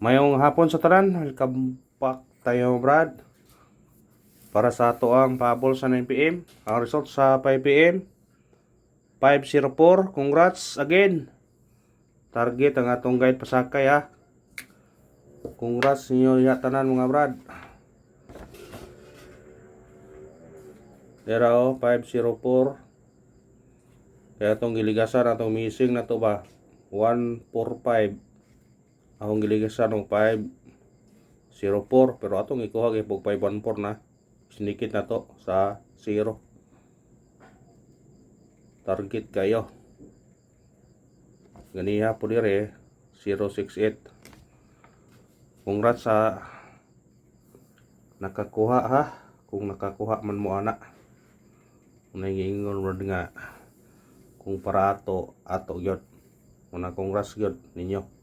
Mayong hapon sa tanan, welcome back tayo Brad. Para sa ato ang pahabol sa 9pm. Ang result sa 5pm 504. Congrats again. Target ang atong guide pasakay ha. Congrats ninyo tanan mga Brad. Dero 504. Kaya atong giligasan atong missing na to ba 145. Akong giligasan ng 504 pero atong ikuha kay pag 514 na. Sinikit na to sa 0. Target kayo. Ganiha po dire 068. Congrats sa nakakuha ha. Kung nakakuha man mo ana. Nangingon ron nga kung para ato gyud. Una congrats gyud ninyo.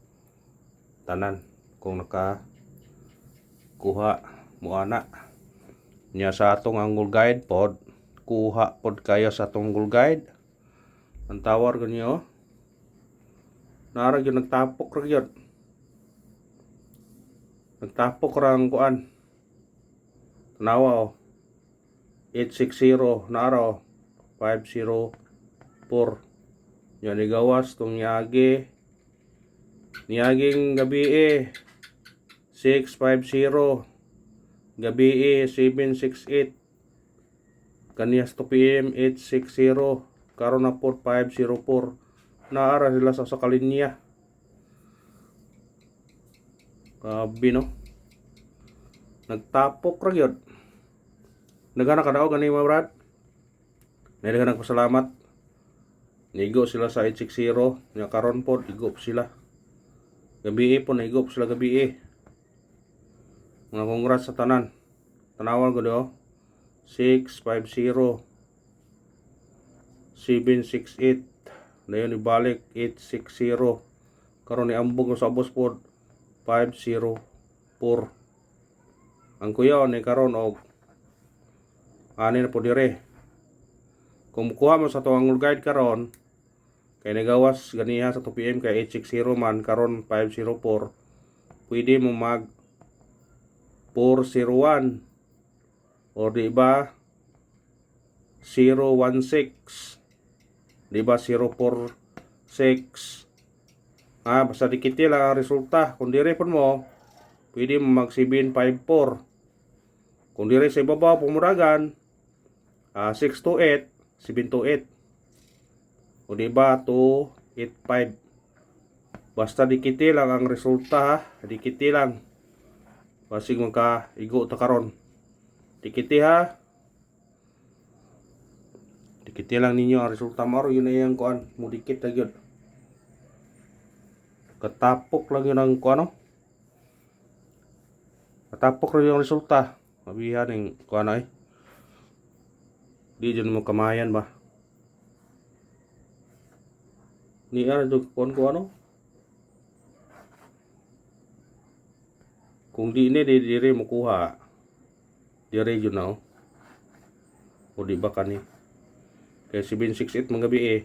Tanan kung nakakuha mo ana. Nya sa atong angle guide pod kuha pod kayo sa atong angle guide. Ang tawar ganyo nara gyud nagtapok ra gyud. Nagtapok ra ang kuan. Tanawa 860 nara 504. Yan igawas tong Niyaging gabi 650. Gabi 768. Kaniyas 2pm 860. Karon na po 504. Naara sila sa kalinya. Grabe no. Nagtapok ra gyud. Nagana ka daw gani mga Brad. Nagana nagpasalamat. Nigo sila sa 860. Nya karon po igo sila. Gabi po naigo sila gabi. Mga congrats sa tanan. Tanawan ko do 650 768. Dayon ibalik 860. Karon ni ambog sa boss pod 504. Ang kuya ni karon og ani na po dire. Kung kuha mo sa tuang guide karon kay nagawas ganiha sa 2pm kay 860 man karon 504. Pwede mo mag 401 o di ba 016, di ba 046. Basta dikit lang ang resulta. Kung dire pon mo pwede mo mag 754. Kung dire sa ibabaw pumuragan 628 728 o di ba 285. Basta dikit lang ang resulta ha. Dikit lang. Basig magka igo ta karon. Dikit ha. Dikit lang ninyo ang resulta maro yun na yung kuan mo dikit na gyud. Katapok lang yun ang kuan no. Katapok lang yung resulta. Mabihan ng kuan ay. Di dyan mo kamayan ba. Ni ano kuan ko ano. Kung di ini dire mo kuha. Dire yun na o di ba kani. Kaya 768 mga gabi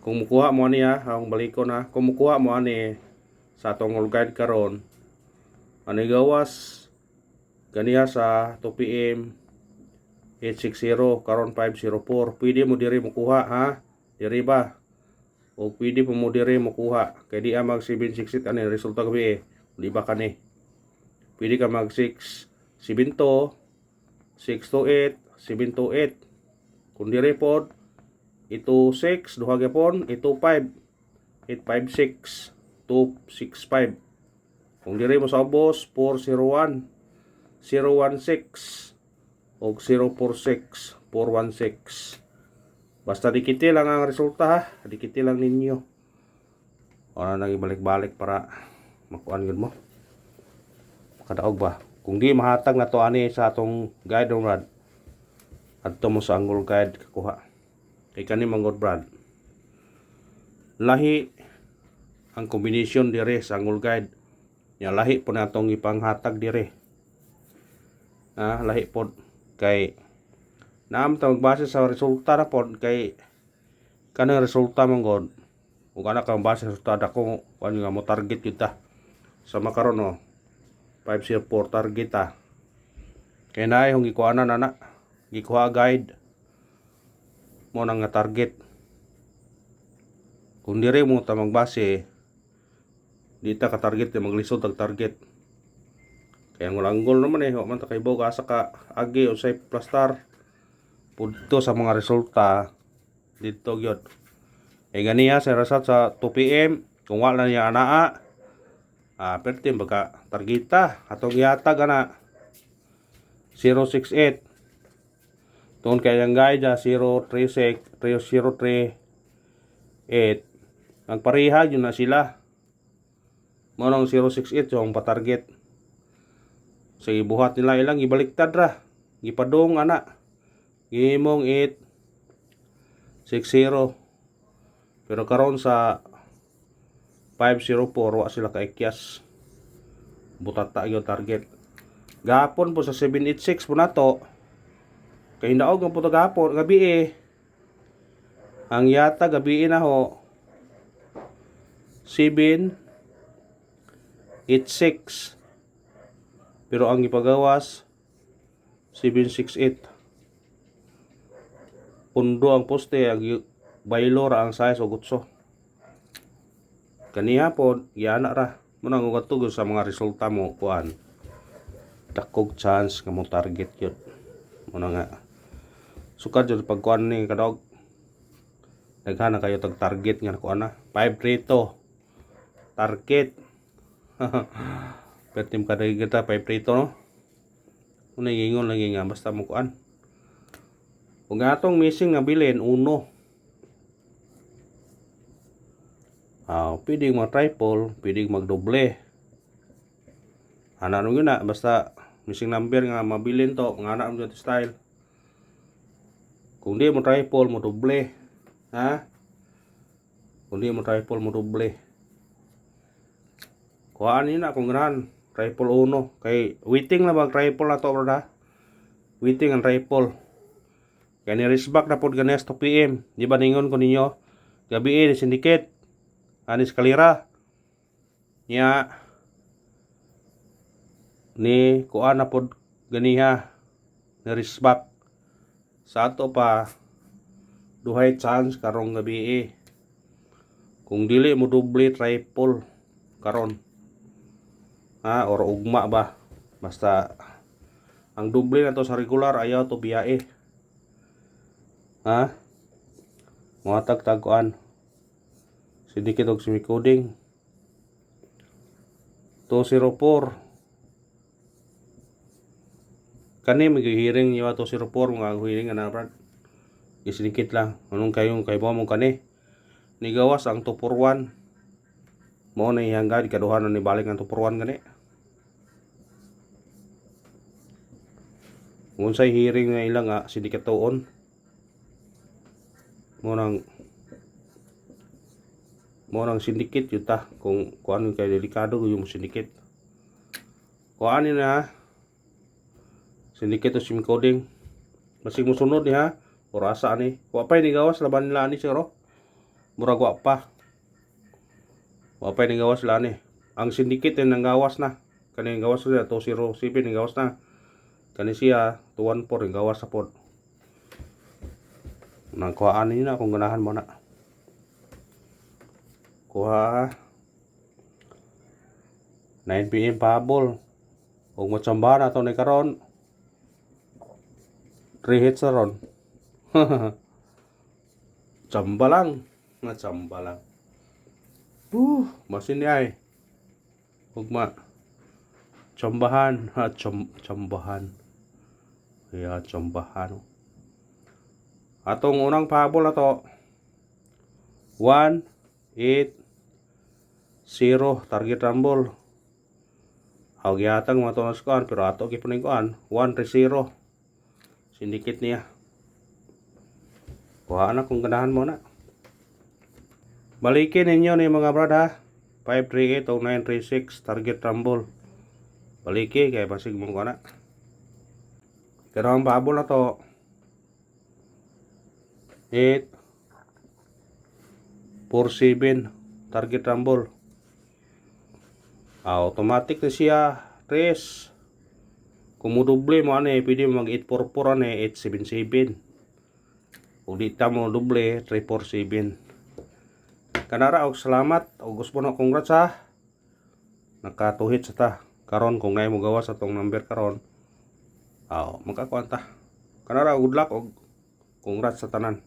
Kung mukuha mo ani ha, ang baliko na. Kung mukuha mo ani sa atong guide karon. Ani gawas ganiya sa 2pm 860 karon 504. Pwede mo diri mukuha ha. Diri ba? O pwede mo diri mukuha. Kay di mag 768 ani resulta gabi di ba kani. Pwede ka mag 672 628 728. Kung diri pod 226 duha gyapon 225 856 265. Kung diri mo sa ubos 401 016 o 046 416. Basta dikiti lang ang resulta ha. Dikiti lang ninyo. O na nagibalik-balik para makuan yun mo. Kadaog ba? Kung di mahatag na to ani sa atong guide on Brad. Adto mo sa angle guide kakuha. Kay kani manggod Brad. Lahi ang combination dire sa angle guide. Nya lahi po natong ipanghatag dire. Lahi po kay naam ta magbase sa resulta na pod kay kanang resulta manggod ug ana kang base resulta dako kuan nga mo target kita sa makaron no 504 target kay naay hong gikuanan ana gikuha guide mo nang nga target kung dire mo ta magbase di ta ka target na maglisod tag target kaya ang walang naman wa man ta kay ka asa ka agi o say plastar pudto sa mga resulta dito gyud ganiya sa result sa 2 PM kung wala niya anaa perti baga targeta atong ihatag ana 068 tungod kay ang guide 036 038 ang pareha yun na sila mo nang 068 yung patarget sa ibuhat nila ilang ibaliktad ra gipadong ana gimong 860 pero karon sa 504 wa sila kaikyas butata yung target gapon po sa 786 po nato kay naog ang puto gapon gabi ang yata gabi na ho 786 pero ang ipagawas 768 pundo ang poste ang baylor ang size o gutso kaniya po giana ra mo nang ugatug sa mga resulta mo kuan dakog chance nga mo target yun mo na nga sukad jud pag kuan ni kadog daghana kayo tag target nga kuan na 5-3 target pertim kada kita 5-3 no una gingon lagi nga basta mo kuan kung atong missing nga bilin 1 pwedeng mag-triple, pwedeng mag-doble. Ano yun na, basta missing number nga mabilin to, nga na ang style. Kung di mo triple, mo doble. Kung di mo triple, mo doble. Kuhaan yun na, kung ganahan, triple 1. Kay waiting na bang triple na to, brada? Waiting ang triple. Kaya ni-riskback na po ganes 2 PM. Di ba ningon ko ninyo? Gabi syndicate. Anis kalira nya ni kuan na pod ganiha ni risbak sa ato pa duhay chance karong gabi kung dili mo doble triple karon or ugma ba basta ang doble na to sa regular ayaw to biyae mga tag kuan sedikit og semi-coding 204 kani maghihiring niya 204 mga hiring ana brad isidikit lang anong kayong kay mo kani ni gawas ang 241 mo na ihangad kaduhanon ni balik ang 241 gani unsay hiring nga ilang sedikit tuon mo nang syndicate yuta kung kuan kay delikado yung syndicate kuan ni na syndicate o sim coding masig mo sunod ni orasa ni wa pay ni gawas laban nila ni siro murag wa pa wa pay ni gawas la ni ang syndicate nang gawas na kani gawas siya 207 ni gawas na kani siya 214 ni gawas sa pod nang kuan ni na kung ganahan mo na kuha 9 PM pahabol ug motsamba na to ni karon 3 hits ron tsamba lang masin ni ay ugma tsambahan tsambahan atong unang pahabol na to 1-8-0 target rumble aw gihatag mo to na skuan pero ato gipuning kuan 1-0 syndicate niya kuha na kung ganahan mo na balikin ninyo ni mga brad 538 o 936 target rumble baliki kay basig mo kuha na pero ang babol na to 8 4-7 target rumble. Automatic na siya, Tres. Kung mo doble mo ane, pwede mag 844 ane, 877. Kung di ta mo doble, 347. Kanara og salamat, og gusto na congrats ha. Nakatuhit sa ta. Karon kung naay mo gawa sa tong number karon, makakuan ta. Kanara good luck og congrats sa tanan.